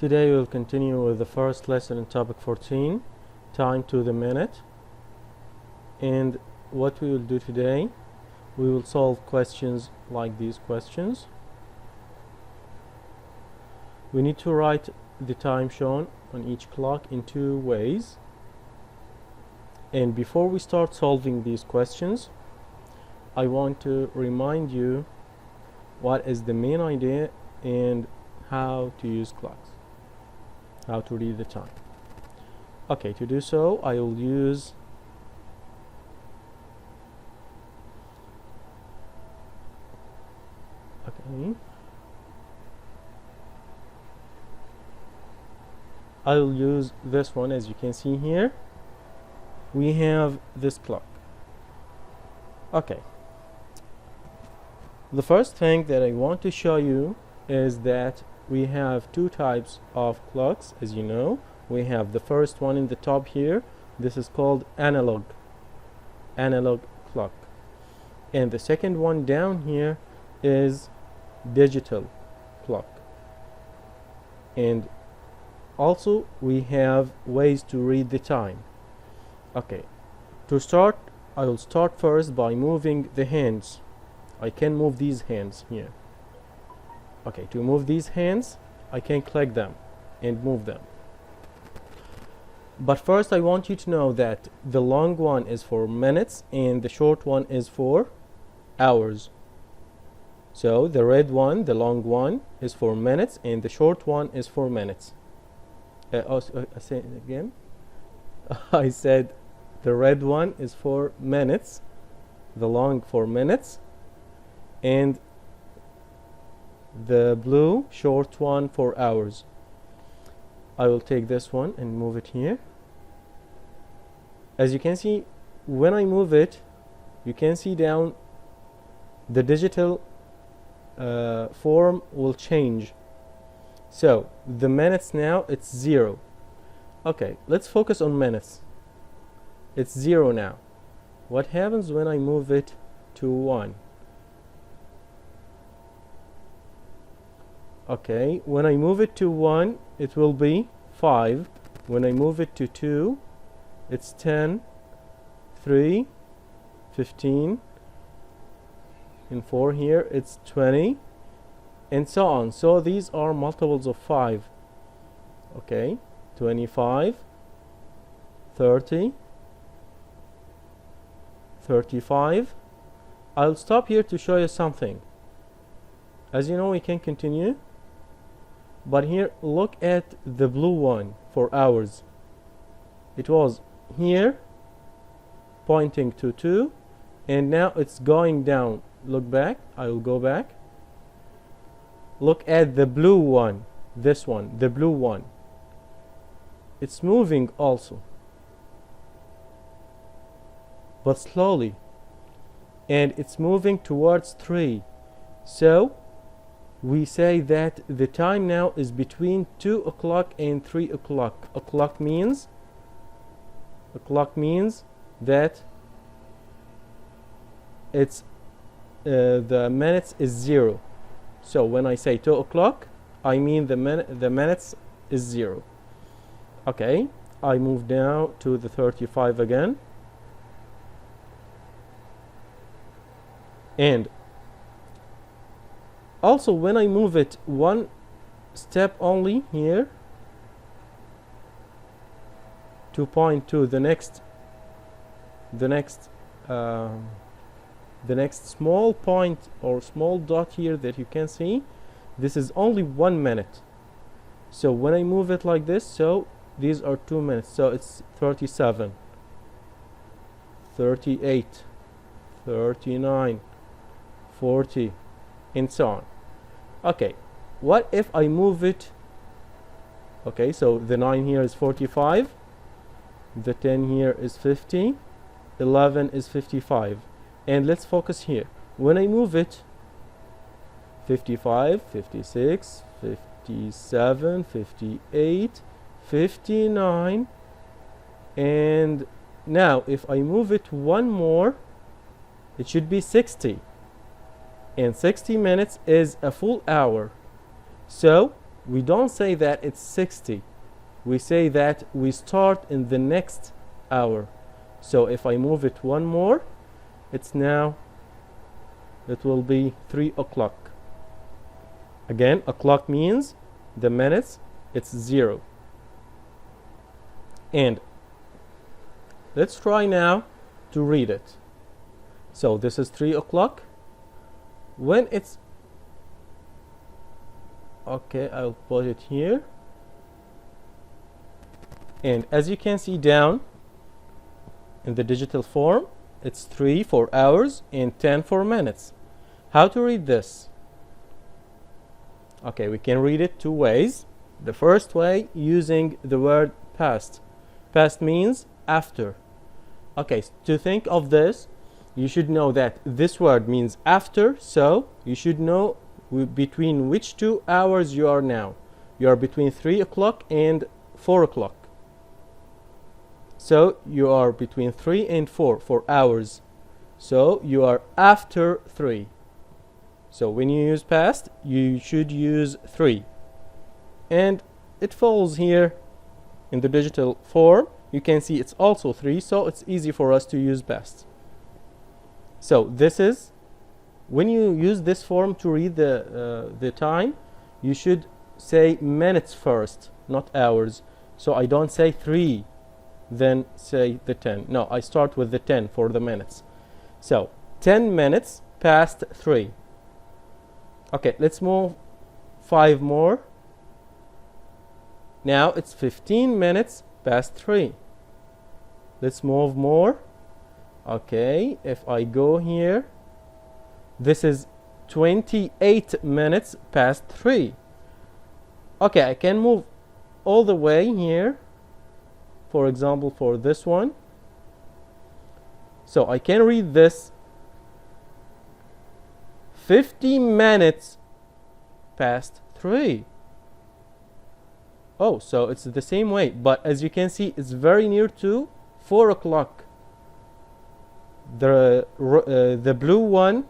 Today we'll continue with the first lesson in topic 14, time to the minute. And what we will do today, we will solve questions like these questions. We need to write the time shown on each clock in two ways. And before we start solving these questions, I want to remind you what is the main idea and how to use clocks, how to read the time. Okay, to do so, I will use I will use this one. As you can see here, we have this clock. Okay, the first thing that I want to show you is that we have two types of clocks. As you know, we have the first one in the top here. This is called analog clock, and the second one down here is digital clock. And also we have ways to read the time. Okay, to start, I will start first by moving the hands. I can move these hands here. Okay, to move these hands, I can click them and move them. But first I want you to know that the long one is for minutes and the short one is for hours. So the red one, the long one, is for minutes and the short one is for minutes. I say it again. I said the red one is for minutes, the long for minutes, and the blue short one for hours. I will take this one and move it here. As you can see, when I move it, you can see down the digital form will change. So the minutes now, it's 0. Okay, let's focus on minutes. It's 0 now. What happens when I move it to 1? Okay, when I move it to 1, it will be 5. When I move it to 2, it's 10, 3, 15, and 4 here, it's 20, and so on. So these are multiples of 5. Okay, 25, 30, 35. I'll stop here to show you something. As you know, we can continue, but here look at the blue one for hours. It was here pointing to 2, and now it's going down. Look back. I will go back. Look at the blue one, this one, the blue one. It's moving also, but slowly, and it's moving towards 3. So we say that the time now is between 2 o'clock and 3 o'clock. A clock means that it's the minutes is 0. So when I say 2 o'clock, I mean the minutes is 0. Okay, I move down to the 35 again, and also when I move it one step only here to point to the next small point or small dot here that you can see, this is only 1 minute. So when I move it like this, so these are 2 minutes, so it's 37, 38, 39, 40, and so on. Okay, what if I move it? Okay, so the 9 here is 45, the 10 here is 50, 11 is 55. And let's focus here. When I move it, 55, 56, 57, 58, 59, and now if I move it one more, it should be 60. And 60 minutes is a full hour. So we don't say that it's 60. We say that we start in the next hour. So if I move it one more, it's now, it will be 3 o'clock. Again, o'clock means the minutes, it's 0. And let's try now to read it. So this is 3 o'clock. When it's, okay, I'll put it here. And as you can see down in the digital form, it's 3 for hours and 10 for minutes. How to read this? Okay, we can read it two ways. The first way, using the word past. Past means after. Okay, to think of this, you should know that this word means after, so you should know between which 2 hours you are now. You are between 3 o'clock and 4 o'clock. So you are between 3 and 4 for hours. So you are after 3. So when you use past, you should use 3. And it falls here in the digital form. You can see it's also 3, so it's easy for us to use past. So this is, when you use this form to read the time, you should say minutes first, not hours. So I don't say 3, then say the 10. No, I start with the 10 for the minutes. So 10 minutes past 3. Okay, let's move 5 more. Now it's 15 minutes past 3. Let's move more. Okay, if I go here, this is 28 minutes past 3. Okay, I can move all the way here. For example, for this one. So I can read this 50 minutes past 3. Oh, so it's the same way, but as you can see, it's very near to 4 o'clock. The blue one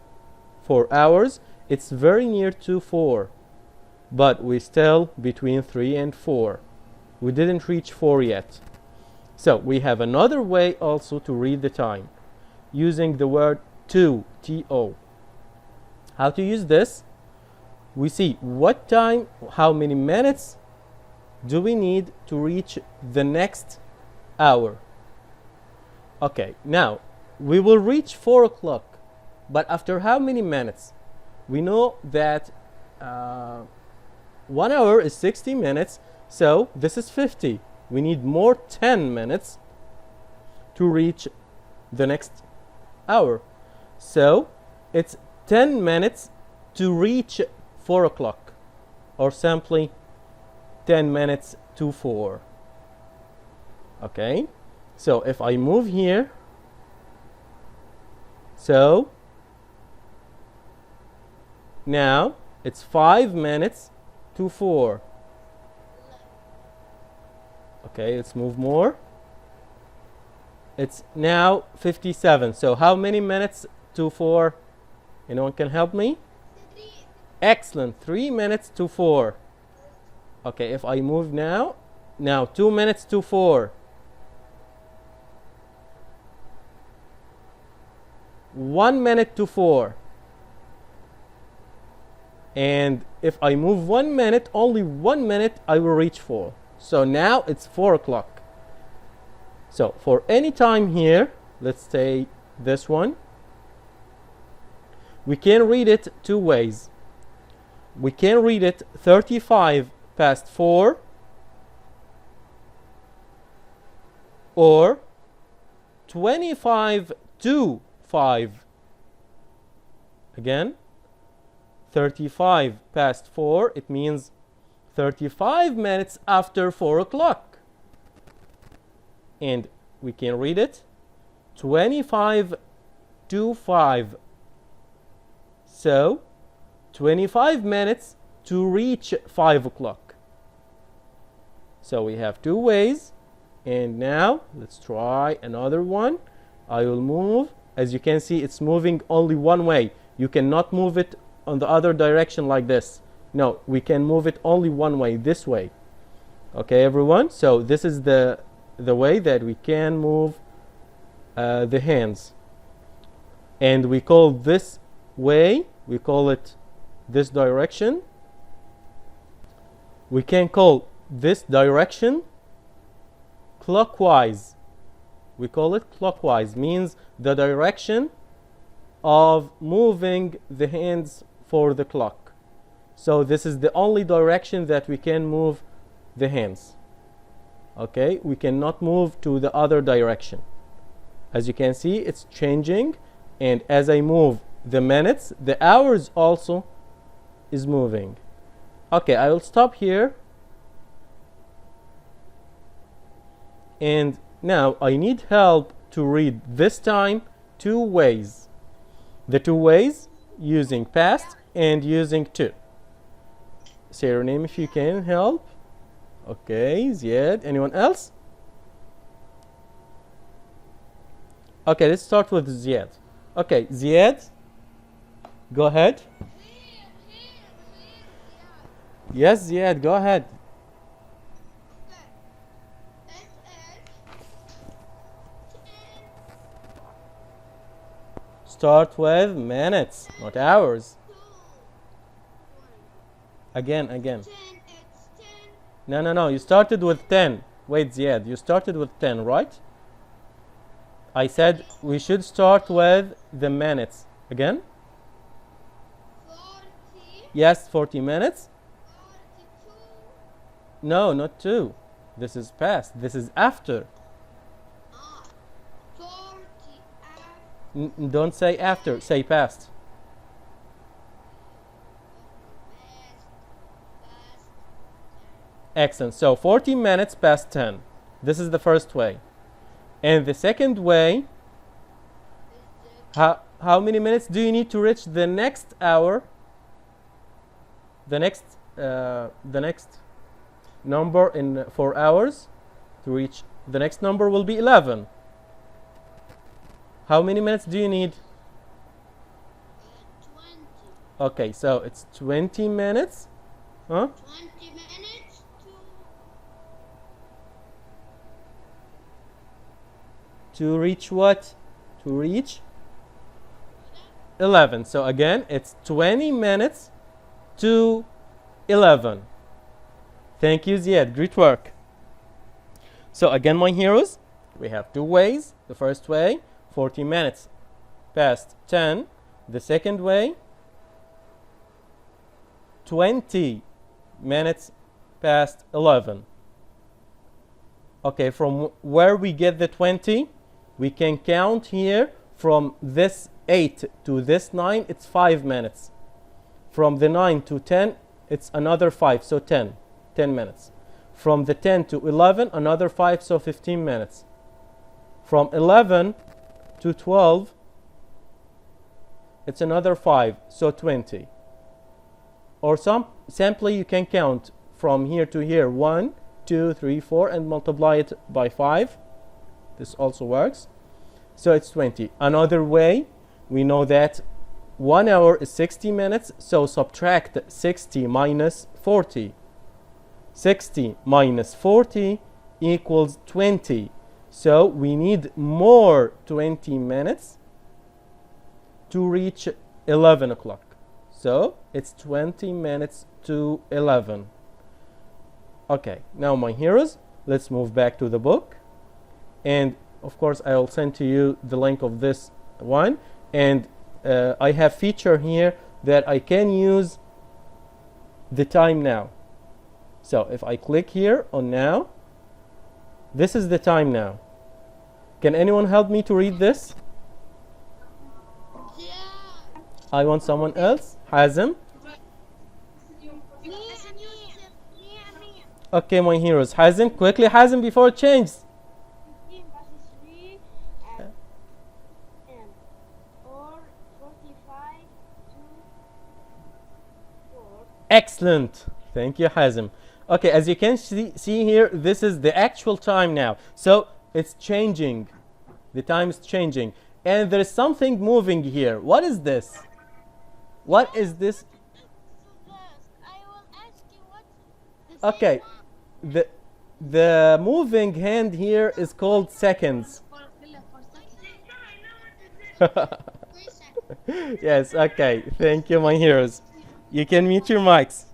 for hours, it's very near to 4, but we're still between 3 and 4. We didn't reach 4 yet. So we have another way also to read the time, using the word to, T-O. How to use this? We see what time, how many minutes do we need to reach the next hour. Okay, now we will reach 4 o'clock, but after how many minutes? We know that 1 hour is 60 minutes, so this is 50. We need more 10 minutes to reach the next hour. So it's 10 minutes to reach 4 o'clock, or simply 10 minutes to 4. Okay, so if I move here, so now it's 5 minutes to 4. Okay, let's move more. It's now 57. So how many minutes to 4? Anyone can help me? 3. Excellent. 3 minutes to 4. Okay, if I move now 2 minutes to 4. 1 minute to 4. And if I move 1 minute, only 1 minute, I will reach 4. So now it's 4 o'clock. So for any time here, let's say this one, we can read it two ways. We can read it 35 past 4 or 25 to 5. Again, 35 past 4, it means 35 minutes after 4 o'clock. And we can read it 25 to 5. So 25 minutes to reach 5 o'clock. So we have two ways. And now let's try another one. I will move. As you can see, it's moving only one way. You cannot move it on the other direction like this. No, we can move it only one way, this way. Okay, everyone? So this is the way that we can move the hands. And we call this way, we call it this direction. We can call this direction clockwise. We call it clockwise, means the direction of moving the hands for the clock. So this is the only direction that we can move the hands. Okay, we cannot move to the other direction. As you can see, it's changing, and as I move the minutes, the hours also is moving. Okay, I will stop here. And now I need help to read this time two ways. The two ways using past and using to. Say your name if you can help. Okay, Ziad. Anyone else? Okay, let's start with Ziad. Okay, Ziad, go ahead. Yes, Ziad, go ahead. Start with minutes, not hours. Again. No. You started with 10. Wait, Ziad, you started with 10, right? I said we should start with the minutes. Again? 40. Yes, 40 minutes. 42. No, not 2. This is past. This is after. 40 after. Don't say after, say past. Excellent. So 40 minutes past 10. This is the first way. And the second way, how many minutes do you need to reach the next hour? The next number in 4 hours to reach the next number will be 11. How many minutes do you need? 20. Okay, so it's 20 minutes. Huh? 20 minutes To reach what? To reach 11. So again, it's 20 minutes to 11. Thank you, Ziad. Great work. So again, my heroes, we have two ways. The first way, 40 minutes past 10. The second way, 20 minutes past 11. Okay, from where we get the 20, we can count here from this 8 to this 9, it's 5 minutes. From the 9 to 10, it's another 5, so 10 minutes. From the 10 to 11, another 5, so 15 minutes. From 11 to 12, it's another 5, so 20. Or simply you can count from here to here, 1, 2, 3, 4, and multiply it by 5. This also works. So it's 20. Another way, we know that 1 hour is 60 minutes, so subtract 60 minus 40. 60 minus 40 equals 20. So we need more 20 minutes to reach 11 o'clock. So it's 20 minutes to 11. Okay, now my heroes, let's move back to the book. And of course, I will send to you the link of this one. And I have feature here that I can use the time now. So if I click here on now, this is the time now. Can anyone help me to read this? Yeah. I want someone else. Hazem. Okay, my heroes. Hazem, quickly, Hazem, before it changes. Excellent. Thank you, Hazem. Okay, as you can see here, this is the actual time now. So it's changing. The time is changing. And there is something moving here. What is this? What is this? I Okay, the moving hand here is called seconds. For seconds. Yes, okay. Thank you, my heroes. You can mute your mics.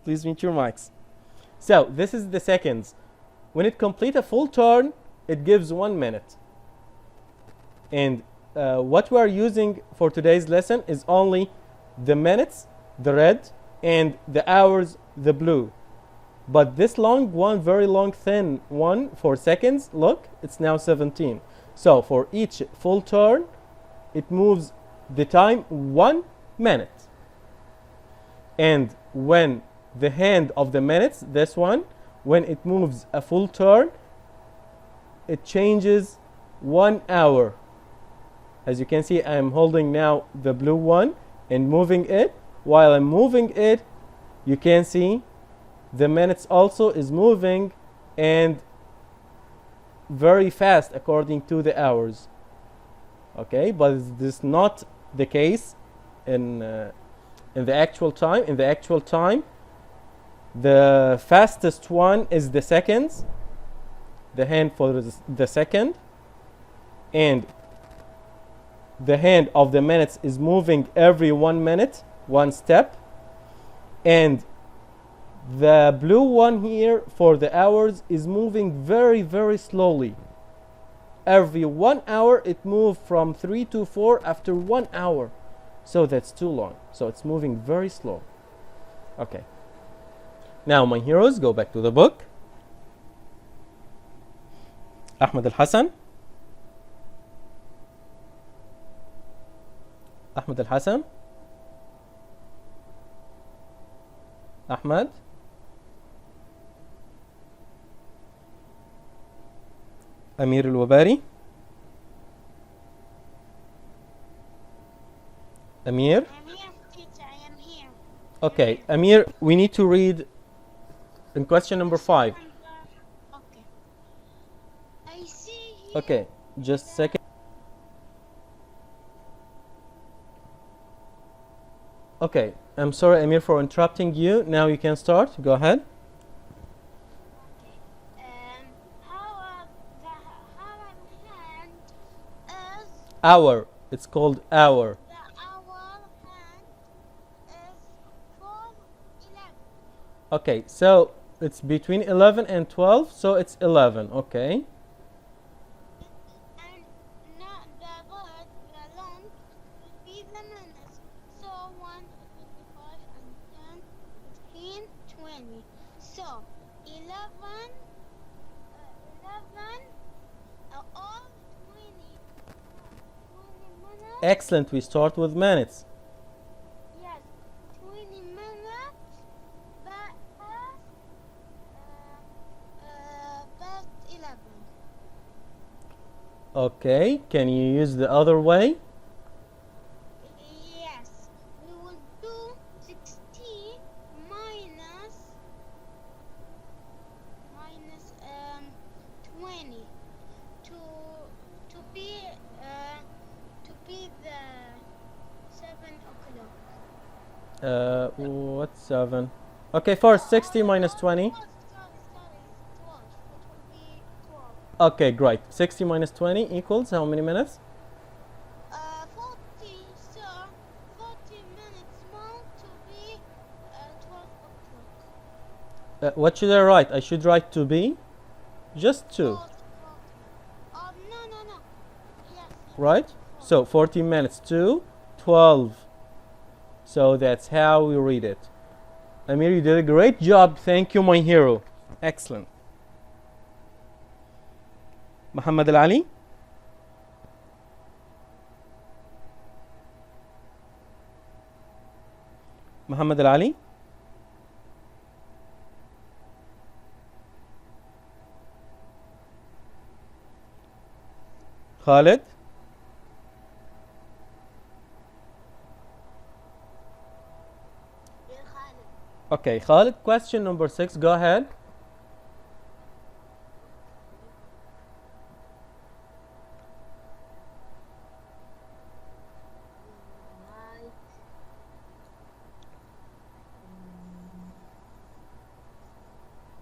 Please mute your mics. So, this is the seconds. When it completes a full turn, it gives 1 minute. And what we are using for today's lesson is only the minutes, the red, and the hours, the blue. But this long one, very long, thin one for seconds, look, it's now 17. So for each full turn, it moves the time 1 minute. And when the hand of the minutes, this one, when it moves a full turn, it changes 1 hour. As you can see, I am holding now the blue one and moving it. While I'm moving it, you can see the minutes also is moving and very fast according to the hours. Okay, but this is not the case in the actual time. In the actual time, the fastest one is the seconds, the hand for the second, and the hand of the minutes is moving every 1 minute, 1 step, and the blue one here for the hours is moving very, very slowly. Every 1 hour it moves from 3 to 4 after 1 hour. So that's too long. So it's moving very slow. Okay. Now my heroes, go back to the book. Ahmed Al-Hassan. Ahmed Al-Hassan. Ahmed. Amir Al-Wabari. Amir. I'm here, teacher. I am here. Okay, Amir, we need to read in question number 5. Okay. I see here. Okay, just a second. Okay, I'm sorry, Amir, for interrupting you. Now you can start. Go ahead. How hand is Hour. It's called hour. the hour hand is 12:11. Okay, so it's between 11 and 12, so it's 11. Okay. And not the word, the long will be the minutes. So 1, 25, and 10, 15, 20. So 11, all 20 minutes. Excellent. We start with minutes. Yes, 20 minutes past 11. Okay, can you use the other way? Yes, we will do 60 minus 20 to be the 7 o'clock. What's 7? Okay, first 60 minus 20. 12, sorry, 12. It will be 12. Okay, great. 60 minus 20 equals how many minutes? 40, so 40 minutes more to be 12 o'clock. What should I write? I should write to be? Just 2, 40. No. Yes. right? So 40 minutes to 12. So that's how we read it. Amir, you did a great job. Thank you, my hero. Excellent. Muhammad Al-Ali. Muhammad Al-Ali. Khalid. Okay, Khalid, question number 6. Go ahead.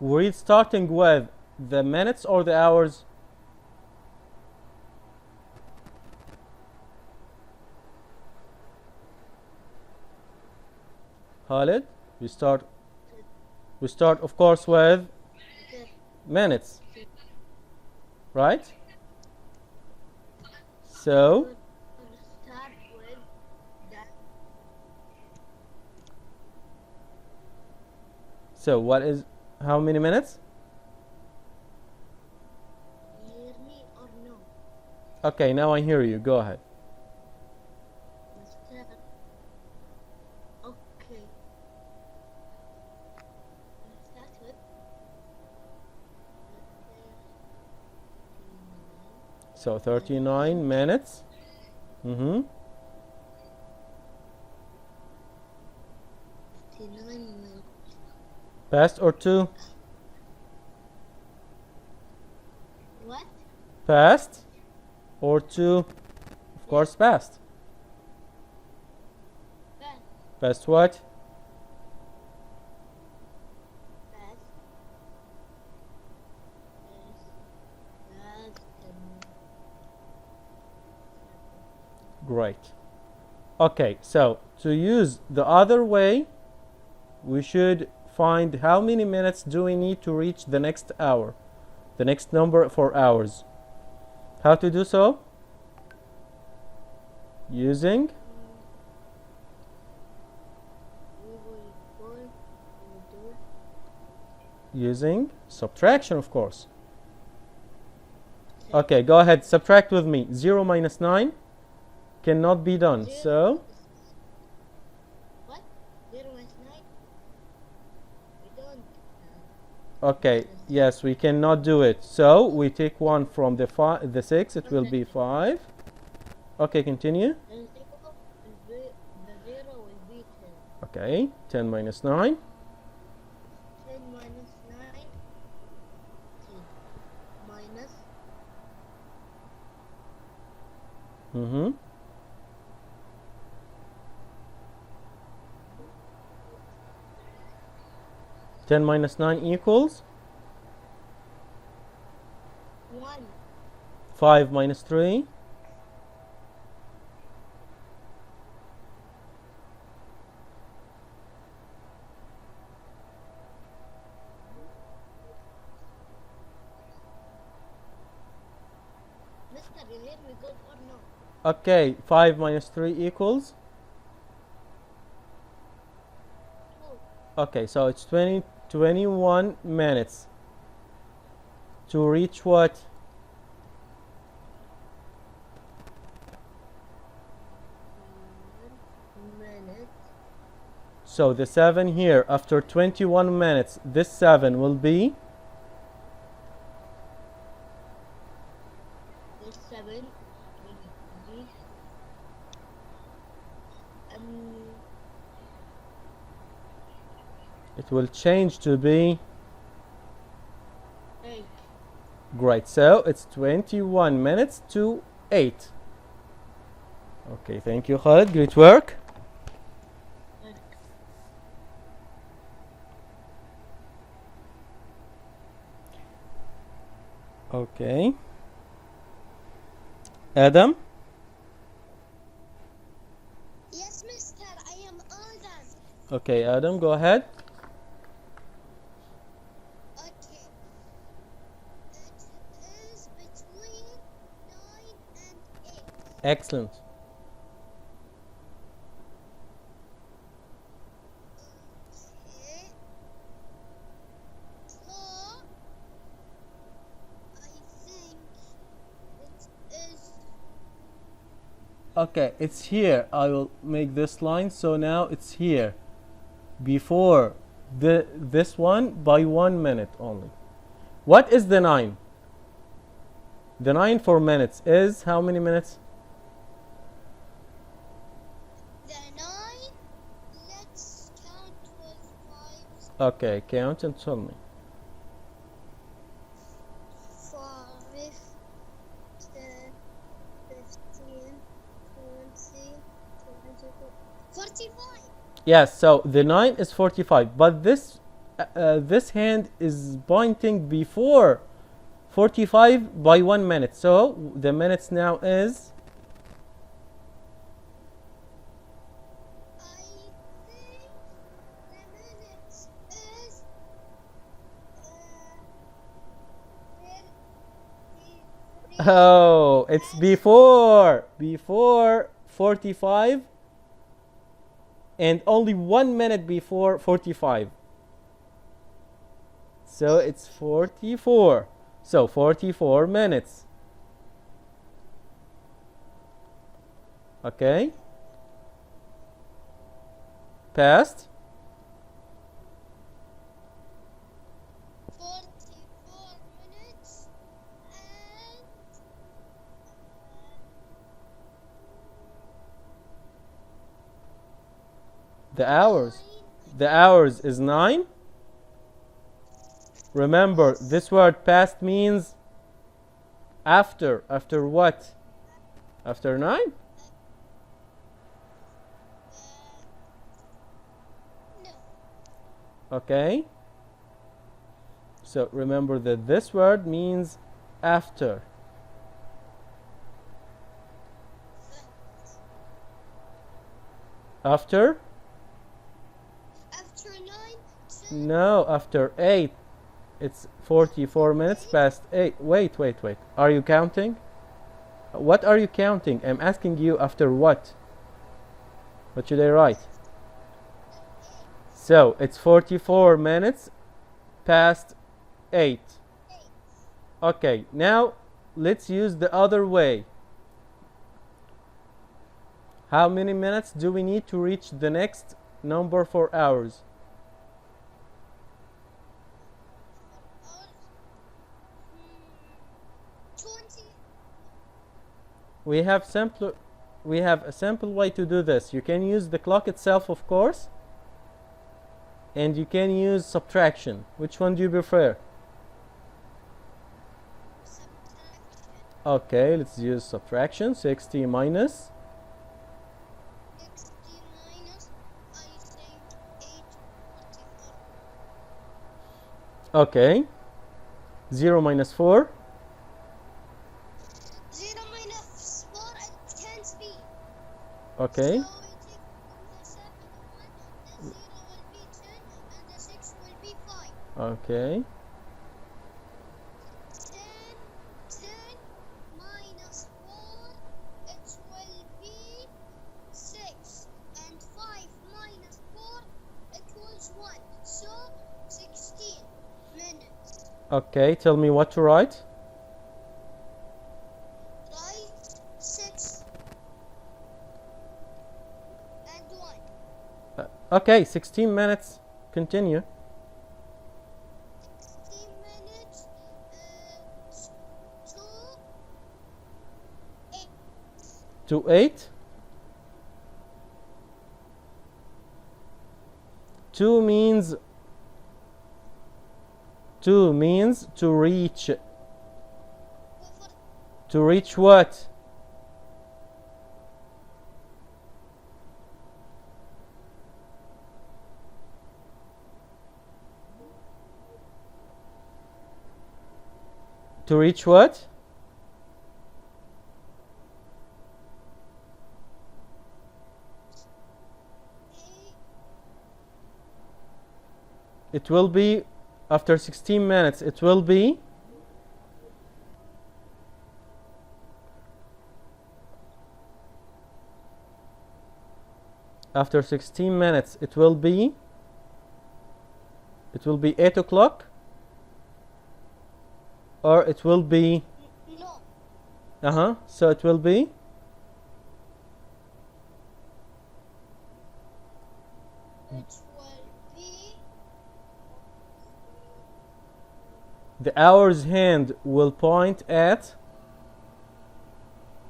We're starting with the minutes or the hours? Khalid, we start of course with minutes, right? So Start with that. what is, how many minutes? Hear me or no? Okay, now I hear you. Go ahead. Start. Okay. Start with. So 39 minutes. 59 minutes. Past or to? What? Past or to? Of course, past. Past. Past what? Past. Past. Great. Okay, so to use the other way, we should find how many minutes do we need to reach the next hour, the next number for hours. How to do so? Using subtraction, of course. Okay, go ahead, subtract with me. 0 minus 9 cannot be done. So What? 0 minus 9? We don't. okay, yes, we cannot do it. So we take one from the 6, it will be 5. Okay, continue. And the 0 will be 10. Okay, 10 minus 9. 10 minus 9. 10. Minus. Mm-hmm. 10 minus 9 equals 1. 5 minus 3. Mister, you hear me good or no? Okay, 5 minus 3 equals. 2. Okay, so it's 21 minutes to reach what? Minutes. So the 7 here, after 21 minutes, this 7 will be This 7 will be. it will change to be 8. great. So it's 21 minutes to 8. Okay, thank you, Khalid. Great work. Okay. Adam? Yes, mister, I am all done. Okay, Adam, go ahead. Okay. It is between 9 and 8. Excellent. Okay. So, I think it is. Okay, it's here. I will make this line. So now it's here. Before this one by 1 minute only. What is the 9? The 9 for minutes is how many minutes? The 9, let's count with 5. Okay, count and tell me. 5, 10, 15, 20, 24, 45. Yes, so the 9 is 45, but this this hand is pointing before 45 by 1 minute. So the minutes now is I think the minutes is 33. oh, it's before 45 and only 1 minute before 45. So it's 44. So 44 minutes. Okay. Past. 44 minutes and The hours. The hours is 9. Remember, this word past means after. After what? After 9? no. Okay. So remember that this word means after. After? After 9, 10. No, after 8. It's 44 minutes past 8. Wait. Are you counting? What are you counting? I'm asking you after what? What should I write? So it's 44 minutes past 8. 8. Okay, now let's use the other way. How many minutes do we need to reach the next number for hours? Hours. 20. We have a simple way to do this. You can use the clock itself, of course, and you can use subtraction. Which one do you prefer? Subtraction. Okay, let's use subtraction. 60 minus. 60 minus, I think 844. Okay. 0 minus 4. 0 minus 4, it can't be. Okay. So we take from the 7 1, the 0 will be 10 and the 6 will be 5. Okay. 10 minus 4, it will be 6. And 5 minus 4 equals 1. So 16 minutes. Okay, tell me what to write. Right? 6 and 1. Okay, 16 minutes. Continue. 16 minutes. 2, 8. To 8. 2 means to reach. To reach what? To reach what? It will be after 16 minutes. It will be after 16 minutes. It will be 8 o'clock, or it will be No. So it will be It will be the hour's hand will point at.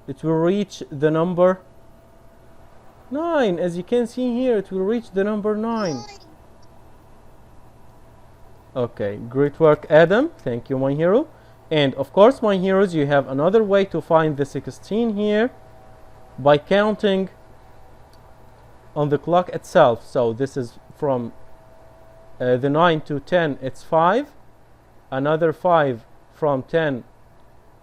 It will reach the number 9. As you can see here, it will reach the number 9. 9. Okay, great work, Adam. Thank you, my hero. And of course, my heroes, you have another way to find the 16 here by counting on the clock itself. So this is from the 9 to 10, it's 5. Another 5 from 10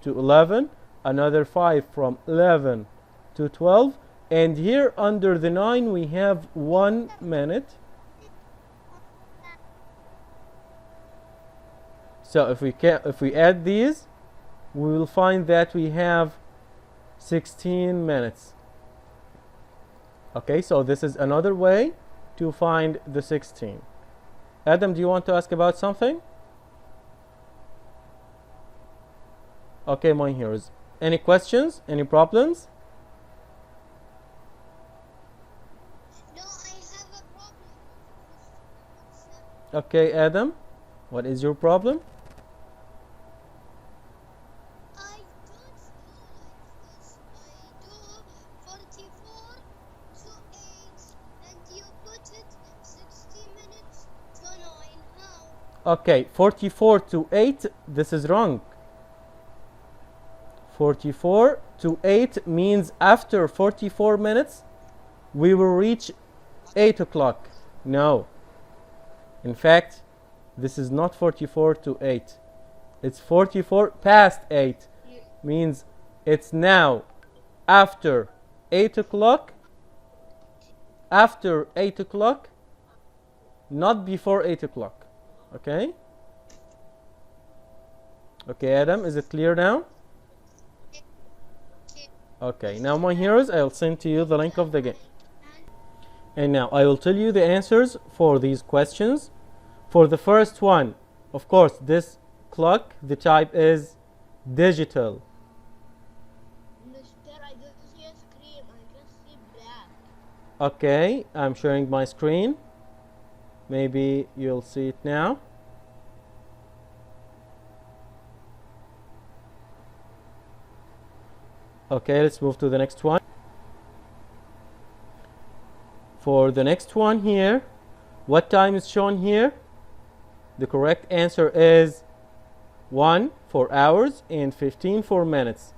to 11. Another 5 from 11 to 12. And here under the 9 we have 1 minute. So if we add these, we will find that we have 16 minutes. Okay, so this is another way to find the 16. Adam, do you want to ask about something? Okay, my heroes. Any questions? Any problems? No, I have a problem. Okay, Adam, what is your problem? I don't do like this. I do 44 to 8 and you put it 60 minutes to 9. How? Okay, 44 to 8, this is wrong. 44 to 8 means after 44 minutes, we will reach 8 o'clock. No. In fact, this is not 44 to 8. It's 44 past 8. Means it's now after 8 o'clock. After 8 o'clock, not before 8 o'clock. Okay? Okay, Adam, is it clear now? Okay, now my heroes, I'll send to you the link of the game. And now I will tell you the answers for these questions. For the first one, of course, this clock, the type is digital. Mister, I don't see a screen. I just see black. Okay, I'm sharing my screen. Maybe you'll see it now. Okay, let's move to the next one. For the next one here, what time is shown here? The correct answer is 1 for hours and 15 for minutes.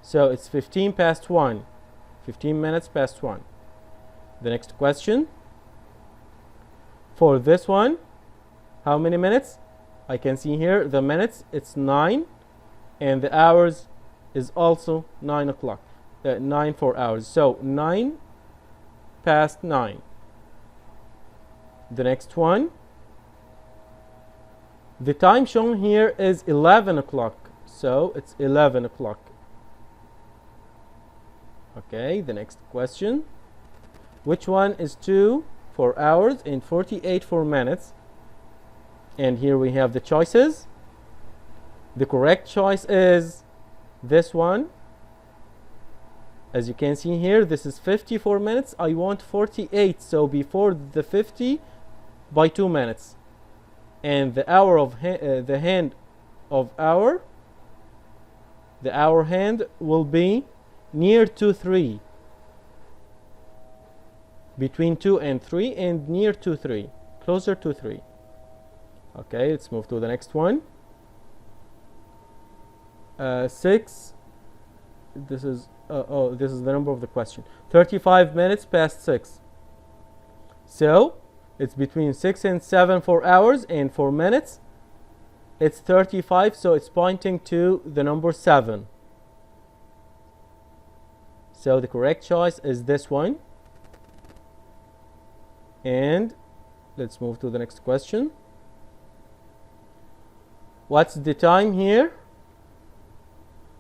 So it's 15 past 1. 15 minutes past 1. The next question. For this one, how many minutes? I can see here the minutes, it's 9. And the hours is also 9 o'clock. 9 for hours. So 9 past 9. The next one. The time shown here is 11 o'clock. So it's 11 o'clock. Okay, the next question. Which one is 2 for hours and 48 for minutes? And here we have the choices. The correct choice is this one. As you can see here, this is 54 minutes. I want 48, so before the 50 by 2 minutes. And the hour of the hand of hour, the hour hand will be near to 3. Between 2 and 3 and near to 3. Closer to 3. Okay, let's move to the next one. 6. This is this is the number of the question. 35 minutes past 6. So it's between 6 and 7 for hours, and for minutes it's 35, so it's pointing to the number 7. So the correct choice is this one. And let's move to the next question. What's the time here?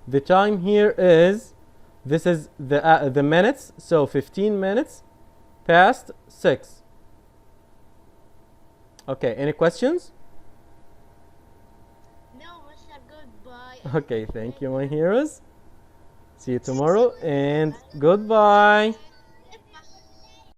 The time here is, this is the minutes, so 15 minutes past 6. Okay, any questions? No, Mister, goodbye. Okay, thank you, my heroes. See you tomorrow, and goodbye.